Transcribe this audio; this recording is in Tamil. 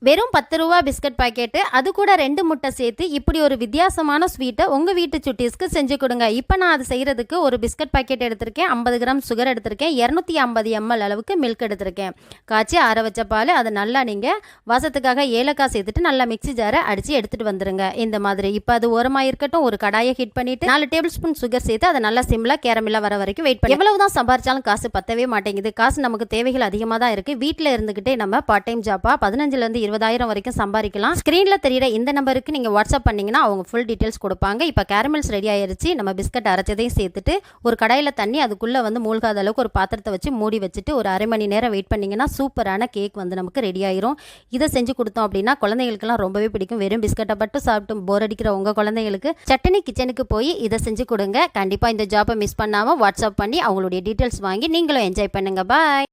வெறும் 10 ரூபா பிஸ்கட் பாக்கெட்டு, அது கூட 2 முட்டை சேர்த்து இப்படி ஒரு வித்தியாசமான ஸ்வீட்டை உங்கள் வீட்டு சுட்டீஸ்க்கு செஞ்சு கொடுங்க. இப்போ நான் அது செய்கிறதுக்கு ஒரு பிஸ்கட் பாக்கெட் எடுத்திருக்கேன், 50 கிராம் சுகர் எடுத்திருக்கேன், 250 ml அளவுக்கு மில்க் எடுத்திருக்கேன். காய்ச்சி ஆற வச்ச பால், அதை நல்லா நீங்கள் வாசத்துக்காக ஏலக்காய் சேர்த்துட்டு நல்லா மிக்ஸி ஜாரை அடித்து எடுத்துகிட்டு வந்துடுங்க. இந்த மாதிரி இப்போ அது ஓரமாக இருக்கட்டும். ஒரு கடாயை ஹீட் பண்ணிவிட்டு 4 டேபிள் ஸ்பூன் சுகர் சேர்த்து அதை நல்லா சிம்மில் கேரமில்லாக வர வரைக்கும் வெயிட் பண்ணி எவ்வளவு தான் சம்பாரிச்சாலும் காசு பத்தவே மாட்டேங்குது. காசு நமக்கு தேவைகள் அதிகமாக தான் இருக்குது. வீட்டில் இருந்துக்கிட்டே நம்ம பார்ட் டைம் ஜாப்பாக 15 20,000 வரைக்கும் சம்பாதிக்கலாம். ஸ்கிரீன்ல தெரியுற இந்த நம்பருக்கு நீங்க வாட்ஸ்அப் பண்ணீங்கன்னா அவங்க ஃபுல் டீடைல்ஸ் கொடுப்பாங்க. இப்போ கேரமல்ஸ் ரெடி ஆயிருச்சு. நம்ம பிஸ்கட் அரைச்சதையும் சேர்த்துட்டு ஒரு கடாயில தண்ணி அதுக்குள்ள மூழ்காத அளவுக்கு ஒரு பாத்திரத்தை வச்சு மூடி வச்சுட்டு ஒரு அரை மணி நேரம் வெயிட் பண்ணீங்கன்னா சூப்பரான கேக் நமக்கு ரெடி ஆயிரும். இதை செஞ்சு கொடுத்தோம் அப்படின்னா குழந்தைகளுக்குலாம் ரொம்பவே பிடிக்கும். வெறும் பிஸ்கட்டை மட்டும் சாப்பிட்டு போர் அடிக்கிற உங்க குழந்தைகளுக்கு சட்டனி கிச்சனுக்கு போய் இதை செஞ்சு கொடுங்க. கண்டிப்பா இந்த ஜாப்பை மிஸ் பண்ணாம வாட்ஸ்அப் பண்ணி அவங்களுடைய டீடைல்ஸ் வாங்கி நீங்களும் என்ஜாய் பண்ணுங்க. பாய்.